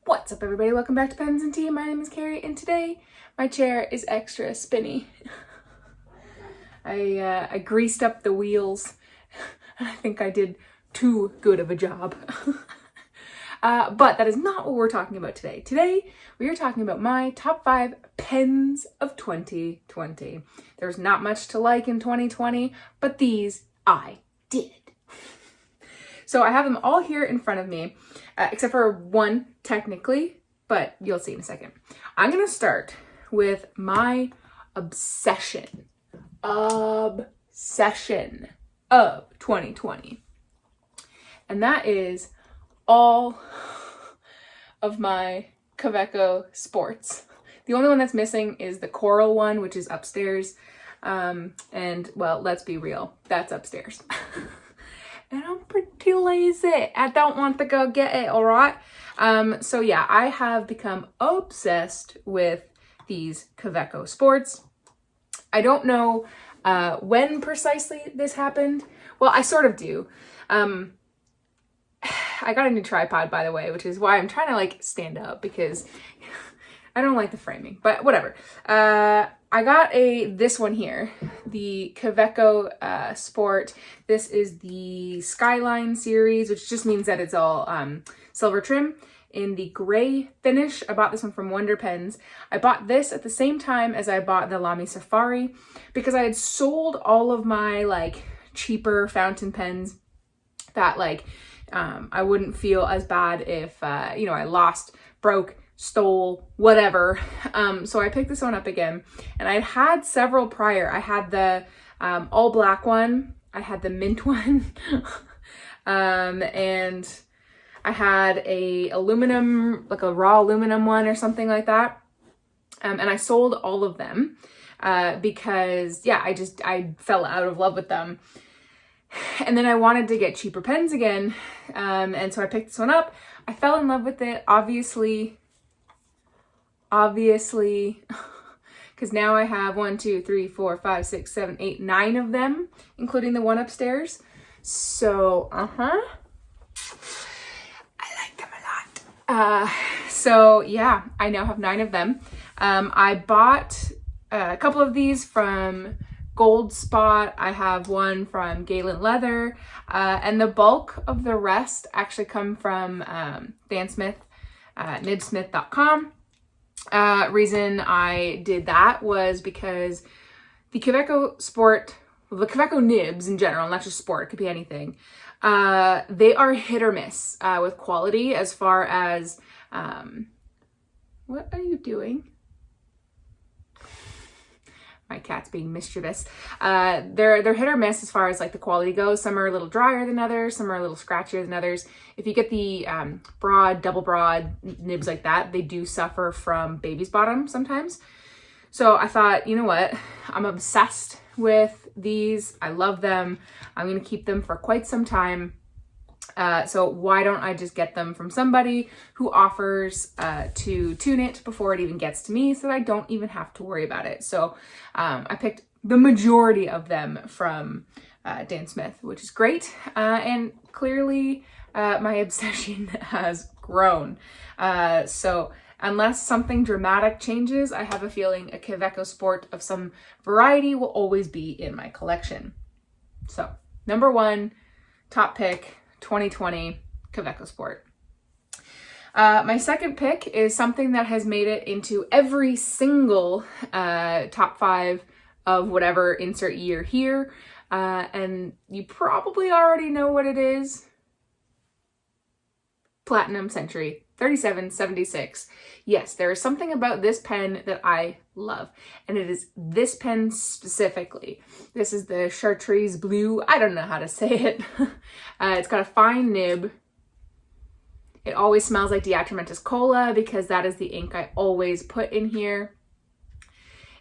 What's up, everybody? Welcome back to Pens and Tea. My name is Carrie, and today my chair is extra spinny. I greased up the wheels. I think I did too good of a job. But that is not what we're talking about today. Today, we are talking about my top 5 pens of 2020. There's not much to like in 2020, but these I did. So I have them all here in front of me, except for one technically, but you'll see in a second. I'm going to start with my obsession of 2020. And that is all of my Quevedo Sports. The only one that's missing is the coral one, which is upstairs. And well, let's be real, that's upstairs. And I'm pretty lazy. I don't want to go get it, all right? So yeah, I have become obsessed with these Quevedo Sports. I don't know when precisely this happened. Well, I sort of do. I got a new tripod, by the way, which is why I'm trying to like stand up because I don't like the framing, but whatever. I got this one here, the Quevedo Sport. This is the Skyline series, which just means that it's all silver trim in the gray finish. I bought this one from Wonder Pens. I bought this at the same time as I bought the Lamy Safari because I had sold all of my like cheaper fountain pens that like I wouldn't feel as bad if I lost, broke, stole, whatever. So I picked this one up again, and I'd had several prior. I had the all black one, I had the mint one, and I had a aluminum, like a raw aluminum one or something like that. And I sold all of them because yeah, I fell out of love with them. And then I wanted to get cheaper pens again. And so I picked this one up. I fell in love with it, obviously, because now I have 9 of them, including the one upstairs. So, I like them a lot. So yeah, I now have 9 of them. I bought a couple of these from Gold Spot. I have one from Galen Leather, and the bulk of the rest actually come from Dan Smith, nibsmith.com. Reason I did that was because the Quevedo Sport, well, the Quevedo nibs in general, not just sport, it could be anything, they are hit or miss with quality as far as, what are you doing? My cat's being mischievous. They're hit or miss as far as like the quality goes. Some are a little drier than others. Some are a little scratchier than others. If you get the broad, double broad nibs like that, they do suffer from baby's bottom sometimes. So I thought, you know what? I'm obsessed with these. I love them. I'm going to keep them for quite some time. So why don't I just get them from somebody who offers to tune it before it even gets to me so that I don't even have to worry about it. So I picked the majority of them from Dan Smith, which is great. And clearly my obsession has grown. So unless something dramatic changes, I have a feeling a Quevedo Sport of some variety will always be in my collection. So number 1, top pick, 2020 Quevedo Sport. My second pick is something that has made it into every single top 5 of whatever insert year here. And you probably already know what it is. Platinum Century 3776. Yes, there is something about this pen that I love, and it is this pen specifically. This is the Chartreuse Blue. I don't know how to say it. It's got a fine nib. It always smells like Diatramentis Cola because that is the ink I always put in here.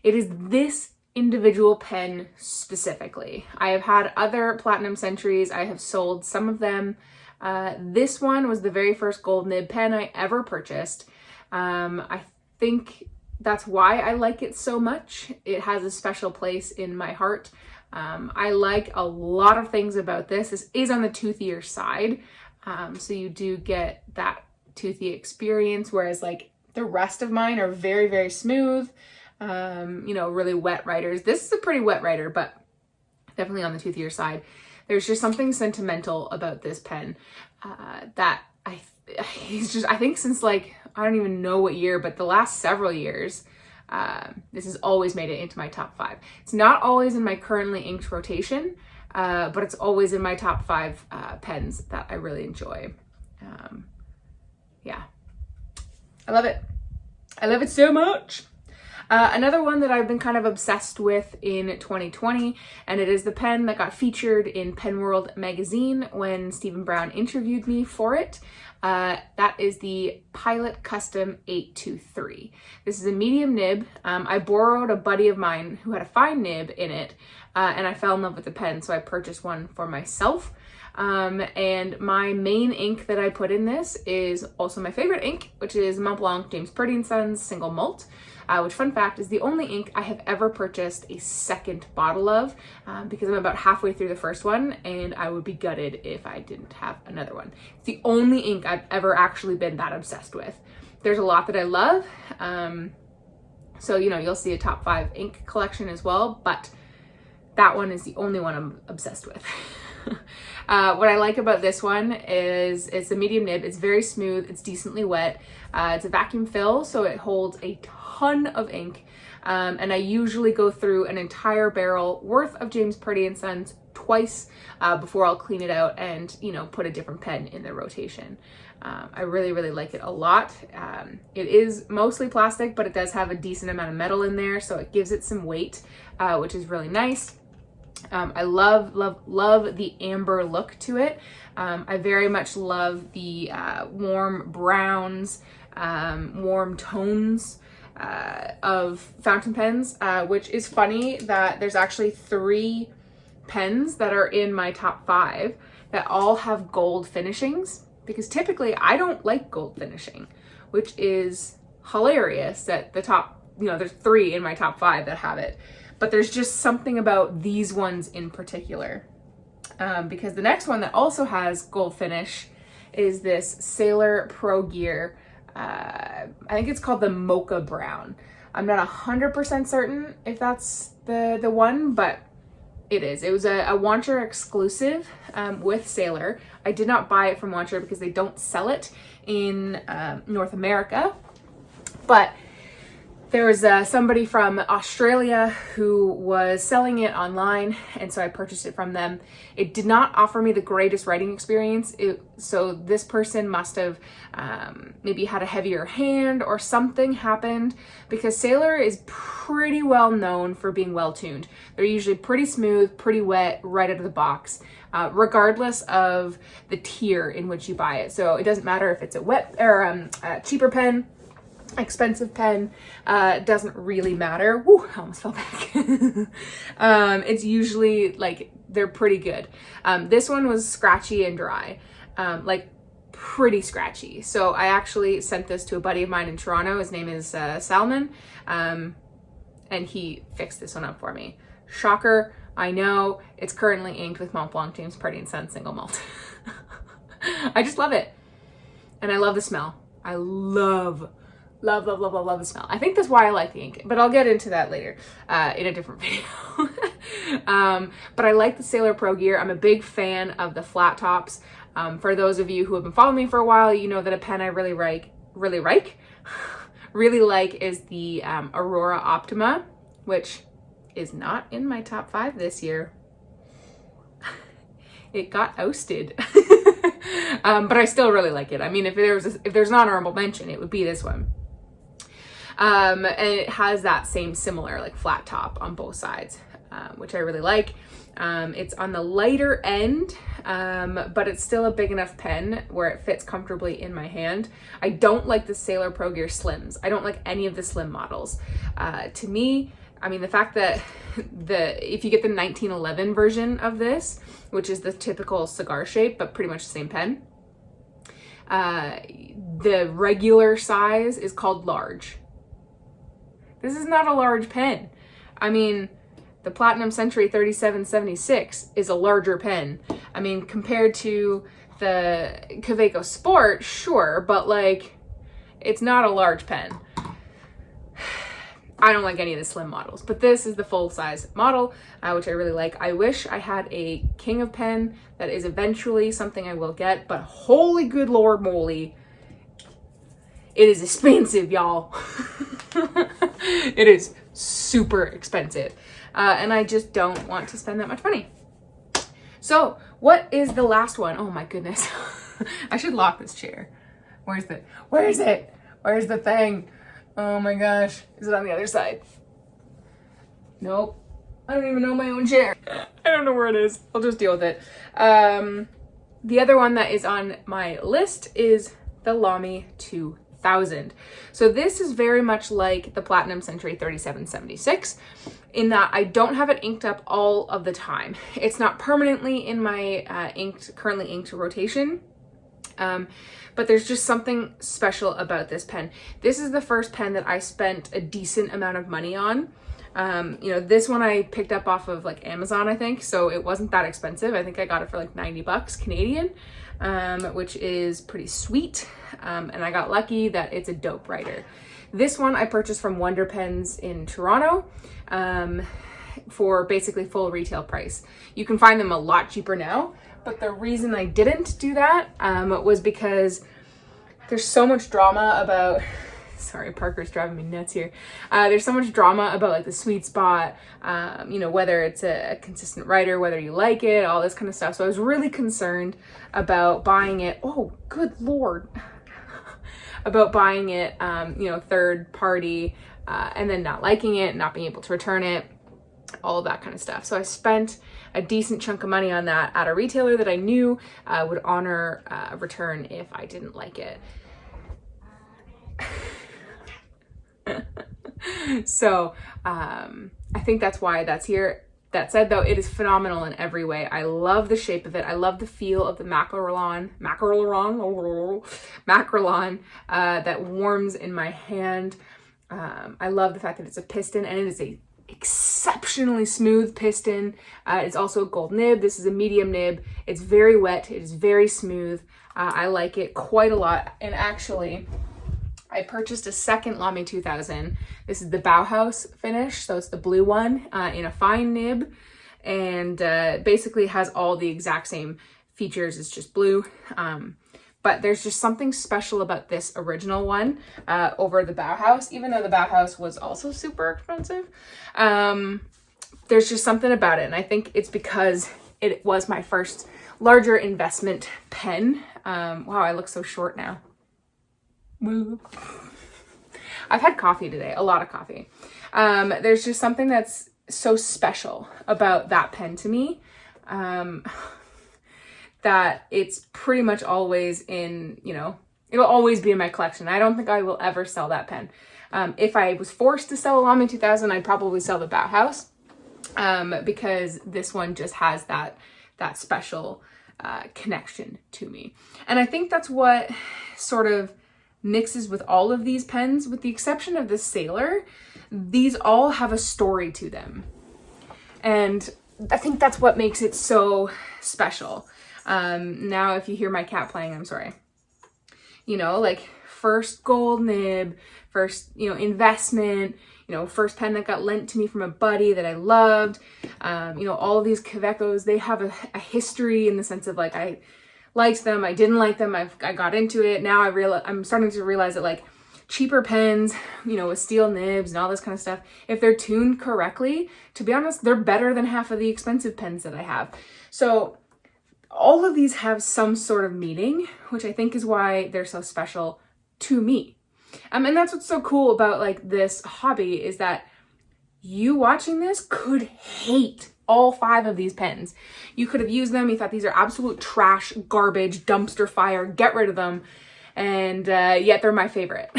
It is this individual pen specifically. I have had other Platinum Centuries. I have sold some of them. This one was the very first gold nib pen I ever purchased. I think that's why I like it so much. It has a special place in my heart. I like a lot of things about this. This is on the toothier side, so you do get that toothy experience, whereas like the rest of mine are very, very smooth, you know, really wet writers. This is a pretty wet writer, but definitely on the toothier side. There's just something sentimental about this pen that I think since like, I don't even know what year, but the last several years, this has always made it into my top 5. It's not always in my currently inked rotation, but it's always in my top 5 pens that I really enjoy. Yeah, I love it. I love it so much. Another one that I've been kind of obsessed with in 2020, and it is the pen that got featured in Pen World magazine when Stephen Brown interviewed me for it. That is the Pilot Custom 823. This is a medium nib. I borrowed a buddy of mine who had a fine nib in it, and I fell in love with the pen, so I purchased one for myself. And my main ink that I put in this is also my favorite ink, which is Mont Blanc James Purdy & Sons Single Malt, which, fun fact, is the only ink I have ever purchased a second bottle of, because I'm about halfway through the first one and I would be gutted if I didn't have another one. It's the only ink I've ever actually been that obsessed with. There's a lot that I love, so, you know, you'll see a top 5 ink collection as well, but that one is the only one I'm obsessed with. What I like about this one is it's a medium nib. It's very smooth. It's decently wet. It's a vacuum fill, so it holds a ton of ink. And I usually go through an entire barrel worth of James Purdy & Sons twice before I'll clean it out and, you know, put a different pen in the rotation. I really, really like it a lot. It is mostly plastic, but it does have a decent amount of metal in there, so it gives it some weight, which is really nice. I love the amber look to it. I very much love the warm browns, warm tones of fountain pens, which is funny that there's actually 3 pens that are in my top 5 that all have gold finishings, because typically I don't like gold finishing, which is hilarious that the top, you know, there's 3 in my top 5 that have it. But there's just something about these ones in particular, because the next one that also has gold finish is this Sailor Pro Gear. I think it's called the Mocha Brown. I'm not 100% certain if that's the one, but it is. It was a Wancher exclusive with Sailor. I did not buy it from Wancher because they don't sell it in North America, but there was somebody from Australia who was selling it online, and so I purchased it from them. It did not offer me the greatest writing experience, so this person must have maybe had a heavier hand or something happened, because Sailor is pretty well known for being well tuned. They're usually pretty smooth, pretty wet right out of the box, regardless of the tier in which you buy it. So it doesn't matter if it's a wet or a cheaper pen, expensive pen, doesn't really matter. Woo, I almost fell back. It's usually like they're pretty good. This one was scratchy and dry, like pretty scratchy. So I actually sent this to a buddy of mine in Toronto. His name is Salman, and he fixed this one up for me. Shocker, I know. It's currently inked with Mont Blanc James Purdy & Sons Single Malt. I just love it, and I love the smell. I love the smell. I think that's why I like the ink, but I'll get into that later in a different video. But I like the Sailor Pro Gear. I'm a big fan of the flat tops. For those of you who have been following me for a while, you know that a pen I really like is the Aurora Optima, which is not in my top 5 this year. It got ousted. But I still really like it. I mean, if there's an honorable mention, it would be this one. And it has that same similar like flat top on both sides, which I really like. It's on the lighter end, but it's still a big enough pen where it fits comfortably in my hand. I don't like the Sailor Pro Gear Slims. I don't like any of the slim models. To me, I mean, the fact that if you get the 1911 version of this, which is the typical cigar shape, but pretty much the same pen, the regular size is called large. This is not a large pen. I mean, the Platinum Century 3776 is a larger pen. I mean, compared to the Quevedo Sport, sure, but like, it's not a large pen. I don't like any of the slim models, but this is the full size model, which I really like. I wish I had a king of pen. That is eventually something I will get, but holy good Lord moly, it is expensive, y'all. It is super expensive. And I just don't want to spend that much money. So what is the last one? Oh my goodness. I should lock this chair. Where is it? Where's the thing? Oh my gosh. Is it on the other side? Nope. I don't even know my own chair. I don't know where it is. I'll just deal with it. The other one that is on my list is the Lamy 2000. So this is very much like the Platinum Century 3776 in that I don't have it inked up all of the time. It's not permanently in my currently inked rotation. But there's just something special about this pen. This is the first pen that I spent a decent amount of money on. You know, this one I picked up off of like Amazon, I think, so it wasn't that expensive. I think I got it for like $90 Canadian, which is pretty sweet. And I got lucky that it's a dope writer. This one I purchased from Wonder Pens in Toronto for basically full retail price. You can find them a lot cheaper now. But the reason I didn't do that was because there's so much drama about, sorry, Parker's driving me nuts here. There's so much drama about like the sweet spot, you know, whether it's a consistent writer, whether you like it, all this kind of stuff. So I was really concerned about buying it. Oh, good Lord. About buying it, you know, third party, and then not liking it, not being able to return it, all of that kind of stuff. So I spent a decent chunk of money on that at a retailer that I knew would honor a return if I didn't like it. So I think that's why that's here. That said, though, it is phenomenal in every way. I love the shape of it. I love the feel of the macrolon that warms in my hand. I love the fact that it's a piston, and it is a exceptionally smooth piston. It's also a gold nib. This is a medium nib. It's very wet. It is very smooth. I like it quite a lot. And actually, I purchased a second Lamy 2000. This is the Bauhaus finish. So it's the blue one in a fine nib, and basically has all the exact same features. It's just blue. But there's just something special about this original one over the Bauhaus, even though the Bauhaus was also super expensive. There's just something about it. And I think it's because it was my first larger investment pen. Wow, I look so short now. I've had coffee today, a lot of coffee. There's just something that's so special about that pen to me. That it's pretty much always in, you know, it'll always be in my collection. I don't think I will ever sell that pen. If I was forced to sell a Lamy 2000, I'd probably sell the Bauhaus because this one just has that special connection to me. And I think that's what sort of mixes with all of these pens, with the exception of the Sailor. These all have a story to them. And I think that's what makes it so special. Now if you hear my cat playing, I'm sorry. You know, like first gold nib, first, you know, investment, you know, first pen that got lent to me from a buddy that I loved. You know, all of these Quevecos, they have a history in the sense of like, I liked them, I didn't like them, I got into it. Now I'm starting to realize that like cheaper pens, you know, with steel nibs and all this kind of stuff, if they're tuned correctly, to be honest, they're better than half of the expensive pens that I have. So all of these have some sort of meaning, which I think is why they're so special to me. And that's what's so cool about like this hobby, is that you watching this could hate all 5 of these pens. You could have used them, you thought these are absolute trash, garbage, dumpster fire, get rid of them, and yet they're my favorite.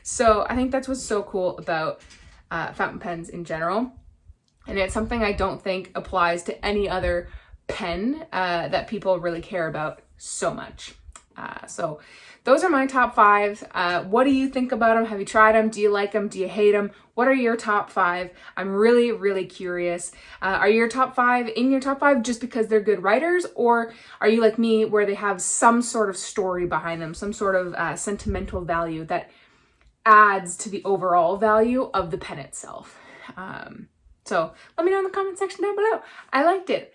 So I think that's what's so cool about fountain pens in general. And it's something I don't think applies to any other pen that people really care about so much. So those are my top 5. What do you think about them? Have you tried them? Do you like them? Do you hate them? What are your top 5? I'm really, really curious. Are your top 5 in your top 5 just because they're good writers? Or are you like me where they have some sort of story behind them, some sort of sentimental value that adds to the overall value of the pen itself? So let me know in the comment section down below. I liked it.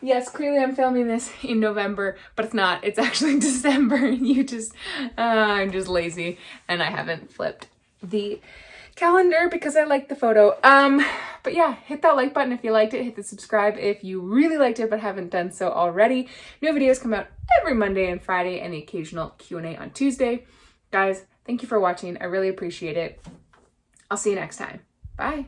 Yes, clearly I'm filming this in November, but it's not. It's actually December. I'm just lazy and I haven't flipped the calendar because I like the photo. But yeah, hit that like button if you liked it. Hit the subscribe if you really liked it but haven't done so already. New videos come out every Monday and Friday and the occasional Q&A on Tuesday. Guys, thank you for watching. I really appreciate it. I'll see you next time. Bye.